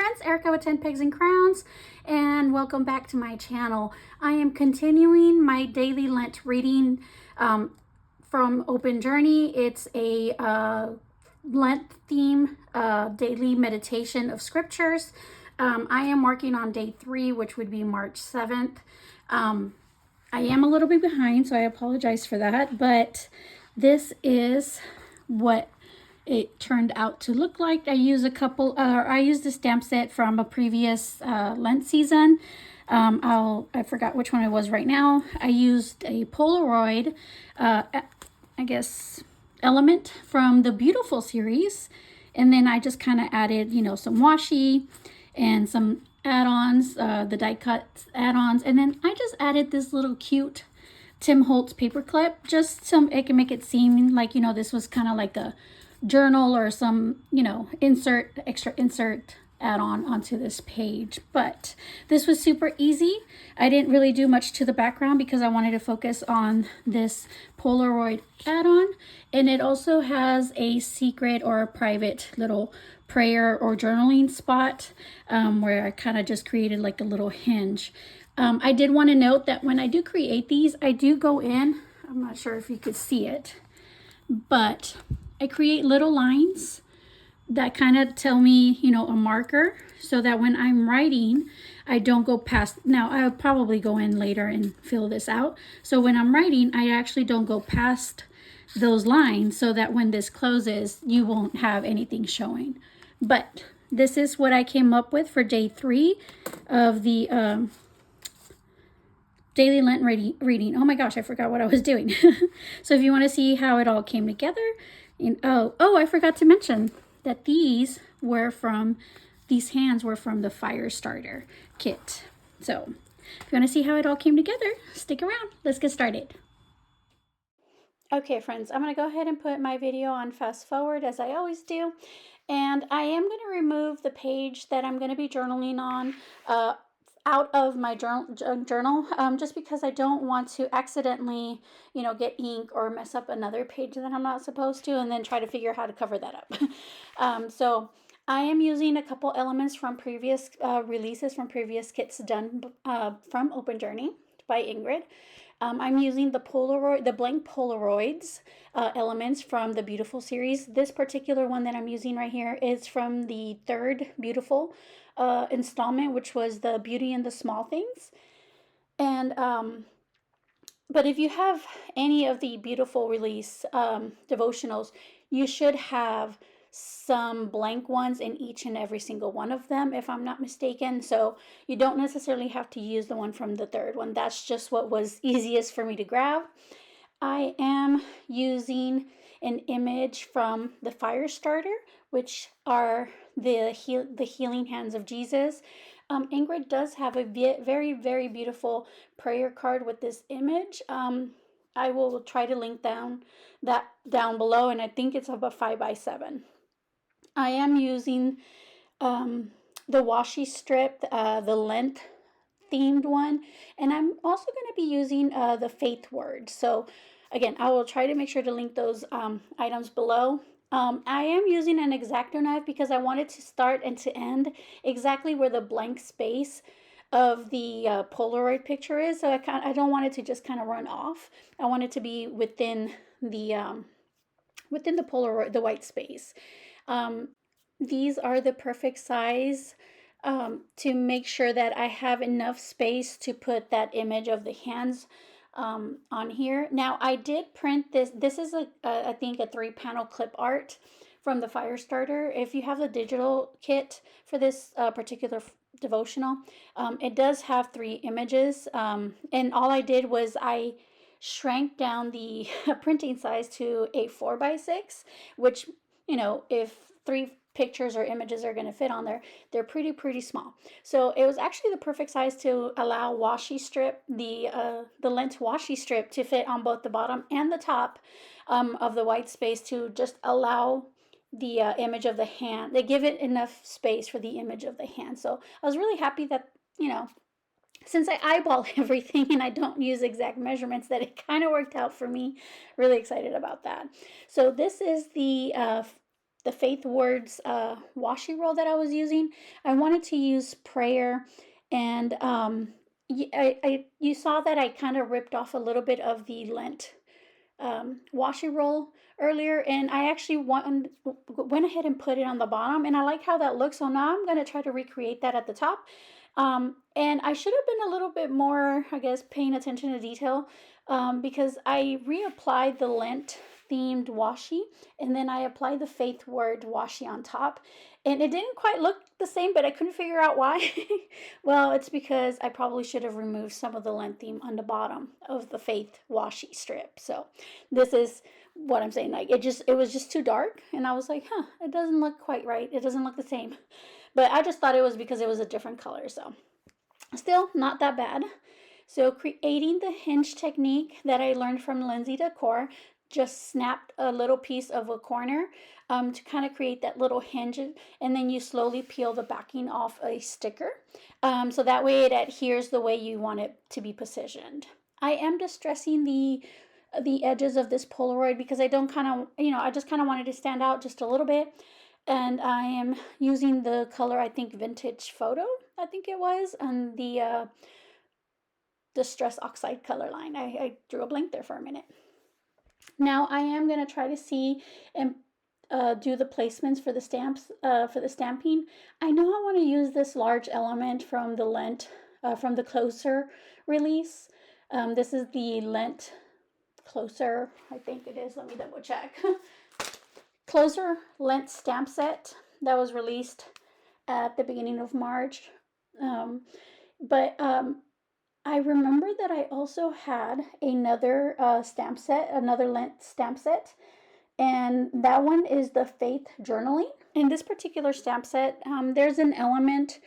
friends, Erica with 10 Pigs and Crowns, and welcome back to my channel. I am continuing my daily Lent reading from Open Journey. It's a Lent theme daily meditation of scriptures. I am working on day 3, which would be March 7th. I am a little bit behind, so I apologize for that, but this is what it turned out to look like. I used a stamp set from a previous Lent season. I forgot which one it was right now. I used a Polaroid, I guess, element from the Beautiful series. And then I just kind of added, some washi and some add-ons, the die cut add-ons. And then I just added this little cute Tim Holtz paper clip, just so it can make it seem like, this was kind of like a journal or some, extra insert add-on onto this page. But this was super easy. I didn't really do much to the background because I wanted to focus on this Polaroid add-on. And it also has a secret or a private little prayer or journaling spot where I kind of just created like a little hinge. I did want to note that when I do create these, I do go in, I'm not sure if you could see it, but I create little lines that kind of tell me, a marker, so that when I'm writing, I don't go past. Now, I'll probably go in later and fill this out. So when I'm writing, I actually don't go past those lines, so that when this closes, you won't have anything showing. But this is what I came up with for day 3 of the daily Lent reading. Oh my gosh, I forgot what I was doing. So if you want to see how it all came together, I forgot to mention that these hands were from the fire starter kit. So if you want to see how it all came together, stick around. Let's get started. Okay, friends, I'm going to go ahead and put my video on fast forward as I always do. And I am going to remove the page that I'm going to be journaling on out of my journal, just because I don't want to accidentally, get ink or mess up another page that I'm not supposed to, and then try to figure out how to cover that up. So I am using a couple elements from previous releases from previous kits done from Open Journey by Ingrid. I'm using the blank Polaroids elements from the Beautiful series. This particular one that I'm using right here is from the 3rd Beautiful installment, which was the Beauty in the Small Things. And but if you have any of the Beautiful release devotionals, you should have some blank ones in each and every single one of them, if I'm not mistaken. So you don't necessarily have to use the one from the 3rd one. That's just what was easiest for me to grab. I am using an image from the fire starter, which are the healing hands of Jesus. Ingrid does have a very, very beautiful prayer card with this image. I will try to link down below, and I think it's about 5x7. I am using the washi strip, the Lent themed one, and I'm also going to be using the faith word. So again, I will try to make sure to link those items below. I am using an X-Acto knife because I wanted to start and to end exactly where the blank space of the Polaroid picture is. So I don't want it to just kind of run off. I want it to be within the Polaroid, the white space. These are the perfect size to make sure that I have enough space to put that image of the hands on here. Now, I did print this. This is I think a 3-panel clip art from the fire starter. If you have the digital kit for this particular devotional, it does have 3 images. And all I did was I shrank down the printing size to a 4x6, which, if 3 pictures or images are going to fit on there, they're pretty small. So it was actually the perfect size to allow washi strip, the Lent washi strip, to fit on both the bottom and the top of the white space, to just allow the image of the hand. They give it enough space for the image of the hand. So I was really happy that, since I eyeball everything and I don't use exact measurements, that it kind of worked out for me. Really excited about that. So this is the the Faith Words washi roll that I was using. I wanted to use prayer, and you saw that I kind of ripped off a little bit of the Lent washi roll earlier, and I actually went ahead and put it on the bottom, and I like how that looks. So now I'm going to try to recreate that at the top. And I should have been a little bit more, I guess, paying attention to detail, because I reapplied the Lent themed washi, and then I applied the Faith Word washi on top, and it didn't quite look the same, but I couldn't figure out why. Well, it's because I probably should have removed some of the Lent theme on the bottom of the Faith washi strip. So this is what I'm saying. Like, it was just too dark, and I was like, it doesn't look quite right. It doesn't look the same. But I just thought it was because it was a different color. So still not that bad. So creating the hinge technique that I learned from Lindsay Decor, just snapped a little piece of a corner to kind of create that little hinge, and then you slowly peel the backing off a sticker, so that way it adheres the way you want it to be positioned. I am distressing the edges of this Polaroid because I don't kind of, I just kind of wanted to stand out just a little bit. And I am using the color, I think, Vintage Photo, I think it was, on the Distress Oxide color line. I drew a blank there for a minute. Now I am going to try to see and do the placements for the stamps, for the stamping. I know I want to use this large element from the Lent, from the Closer release. This is the Lent Closer, I think it is. Let me double check. Closer Lent stamp set that was released at the beginning of March. But I remember that I also had another stamp set, another Lent stamp set, and that one is the Faith Journaling. In this particular stamp set, there's an element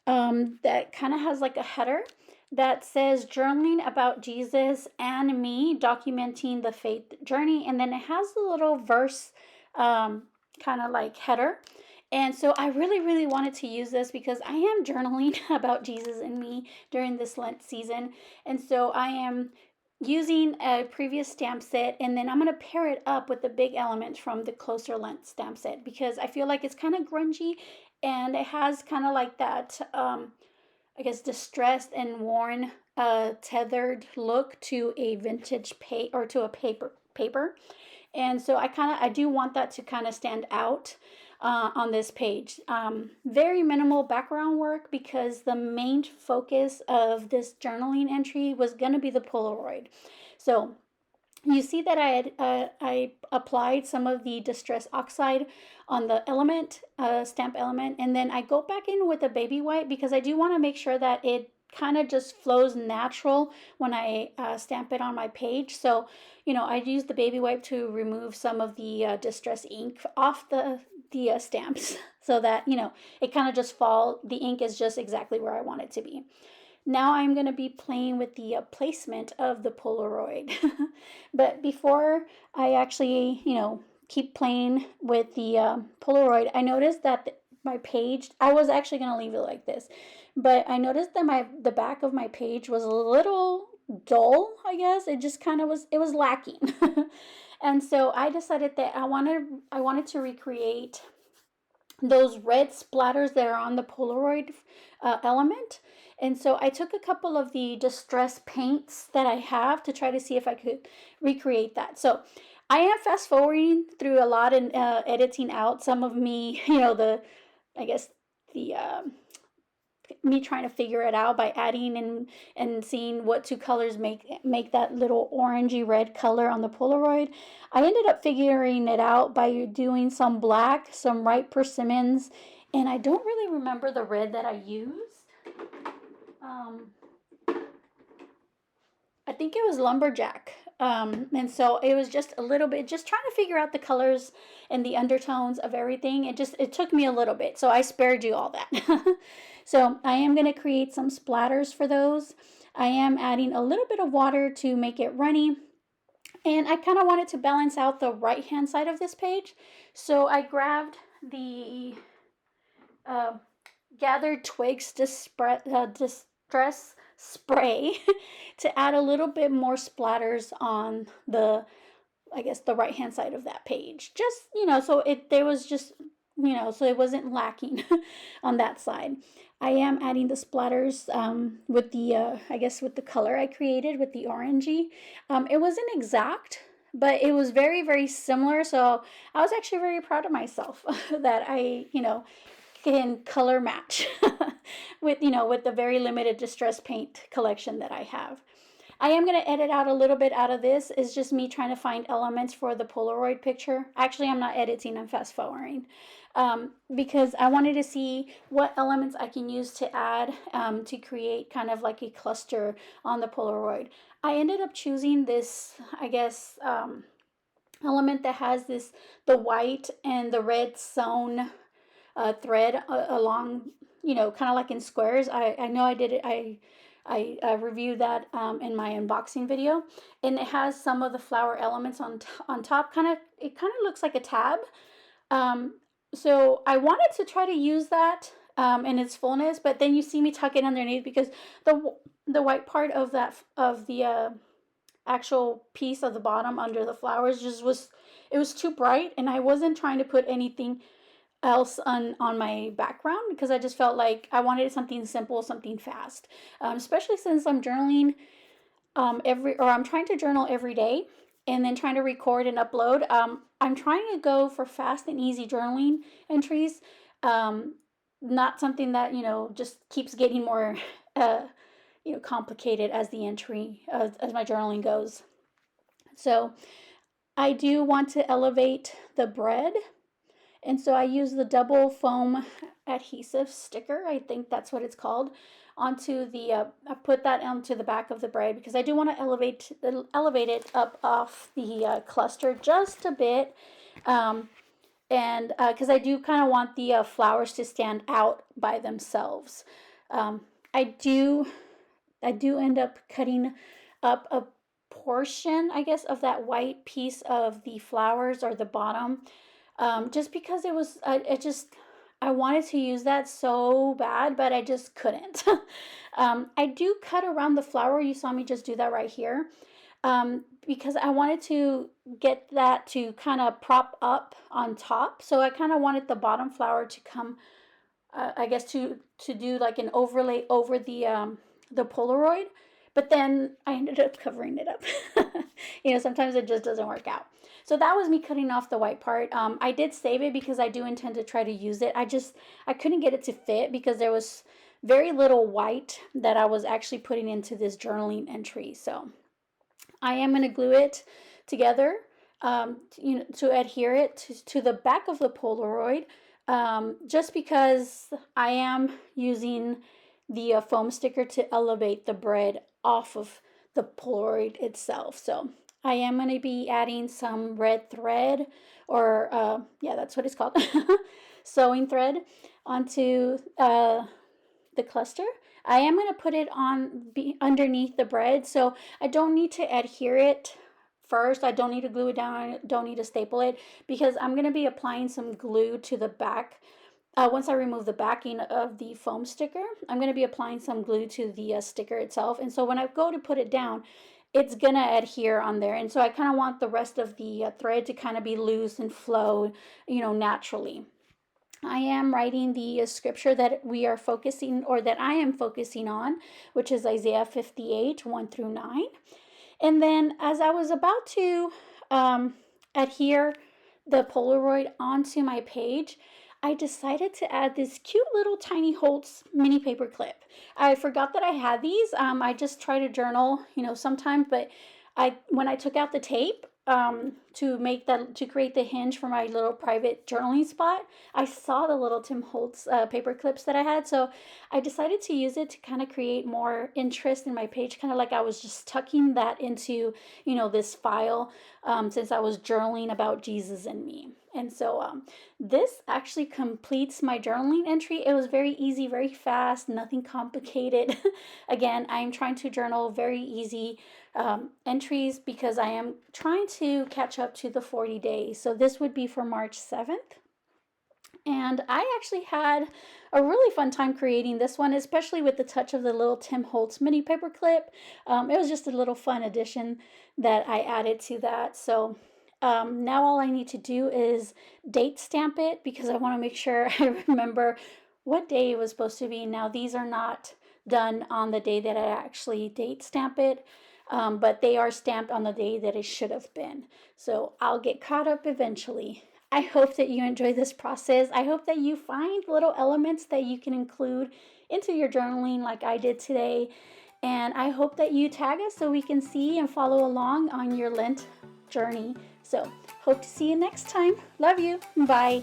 that kind of has like a header that says journaling about Jesus and me, documenting the faith journey, and then it has a little verse kind of like header. And so I really wanted to use this because I am journaling about Jesus and me during this Lent season. And so I am using a previous stamp set, and then I'm going to pair it up with the big element from the Closer Lent stamp set because I feel like it's kind of grungy, and it has kind of like that, I guess, distressed and worn, tethered look to a vintage or to a paper. And so I do want that to kind of stand out on this page. Very minimal background work because the main focus of this journaling entry was going to be the Polaroid. So you see that I applied some of the Distress Oxide on the element, stamp element, and then I go back in with a baby wipe because I do want to make sure that it kind of just flows natural when I stamp it on my page. So, I use the baby wipe to remove some of the distress ink off the stamps so that, it kind of just the ink is just exactly where I want it to be. Now I'm going to be playing with the placement of the Polaroid. But before I actually, keep playing with the Polaroid, I noticed that my page, I was actually going to leave it like this, but I noticed that the back of my page was a little dull, I guess. It just kind of was lacking. And so I decided that I wanted to recreate those red splatters that are on the Polaroid element. And so I took a couple of the distress paints that I have to try to see if I could recreate that. So I am fast forwarding through a lot and editing out some of me, me trying to figure it out by adding and seeing what two colors make that little orangey red color on the Polaroid. I ended up figuring it out by doing some black, some ripe persimmons, and I don't really remember the red that I used. I think it was lumberjack. And so it was just a little bit, just trying to figure out the colors and the undertones of everything. It took me a little bit, so I spared you all that. So I am going to create some splatters for those. I am adding a little bit of water to make it runny. And I kind of wanted to balance out the right-hand side of this page. So I grabbed the Gathered Twigs Distress spray to add a little bit more splatters on the I guess the right hand side of that page. Just, so there was just, so it wasn't lacking on that side. I am adding the splatters with the, I guess with the color I created with the orangey. It wasn't exact, but it was very, very similar. So I was actually very proud of myself that I, can color match with, with the very limited distress paint collection that I have. I am going to edit out a little bit out of this. It's just me trying to find elements for the Polaroid picture. Actually, I'm not editing, I'm fast forwarding. Because I wanted to see what elements I can use to add to create kind of like a cluster on the Polaroid. I ended up choosing this, I guess, element that has the white and the red sewn thread along, kind of like in squares. I know I did it. I reviewed that in my unboxing video, and it has some of the flower elements on top. It kind of looks like a tab. So I wanted to try to use that in its fullness, but then you see me tuck it underneath because the white part of the actual piece of the bottom under the flowers it was too bright, and I wasn't trying to put anything else on my background because I just felt like I wanted something simple, something fast, especially since I'm journaling I'm trying to journal every day and then trying to record and upload. I'm trying to go for fast and easy journaling entries, not something that just keeps getting more complicated as the entry as my journaling goes. So I do want to elevate the bread. And so I use the double foam adhesive sticker, I think that's what it's called, onto I put that onto the back of the bread because I do want to elevate it up off the cluster just a bit. And because I do kind of want the flowers to stand out by themselves. I do end up cutting up a portion, I guess, of that white piece of the flowers or the bottom. Just because I wanted to use that so bad, but I just couldn't. I do cut around the flower. You saw me just do that right here. Because I wanted to get that to kind of prop up on top. So I kind of wanted the bottom flower to come, I guess to do like an overlay over the Polaroid. But then I ended up covering it up. Sometimes it just doesn't work out. So that was me cutting off the white part. I did save it because I do intend to try to use it. I couldn't get it to fit because there was very little white that I was actually putting into this journaling entry. So I am going to glue it together to adhere it to the back of the Polaroid, just because I am using the foam sticker to elevate the bread off of the Polaroid itself. So I am going to be adding some red thread, or that's what it's called, sewing thread onto the cluster. I am going to put it underneath the bread, so I don't need to adhere it first. I don't need to glue it down. I don't need to staple it because I'm going to be applying some glue to the back. Once I remove the backing of the foam sticker, I'm going to be applying some glue to the sticker itself. And so when I go to put it down, it's going to adhere on there. And so I kind of want the rest of the thread to kind of be loose and flow, naturally. I am writing the scripture that we are focusing, or that I am focusing on, which is Isaiah 58, 1-9. And then as I was about to adhere the Polaroid onto my page, I decided to add this cute little tiny Holtz mini paper clip. I forgot that I had these. I just try to journal, sometimes, but when I took out the tape to create the hinge for my little private journaling spot, I saw the little Tim Holtz paper clips that I had, so I decided to use it to kind of create more interest in my page, kind of like I was just tucking that into, this file, since I was journaling about Jesus and me. And so this actually completes my journaling entry. It was very easy, very fast, nothing complicated. Again, I'm trying to journal very easy entries because I am trying to catch up to the 40 days. So this would be for March 7th. And I actually had a really fun time creating this one, especially with the touch of the little Tim Holtz mini paper clip. It was just a little fun addition that I added to that. So Now all I need to do is date stamp it, because I want to make sure I remember what day it was supposed to be. Now these are not done on the day that I actually date stamp it, but they are stamped on the day that it should have been. So I'll get caught up eventually. I hope that you enjoy this process. I hope that you find little elements that you can include into your journaling like I did today. And I hope that you tag us so we can see and follow along on your Lent journey. So, hope to see you next time. Love you. Bye.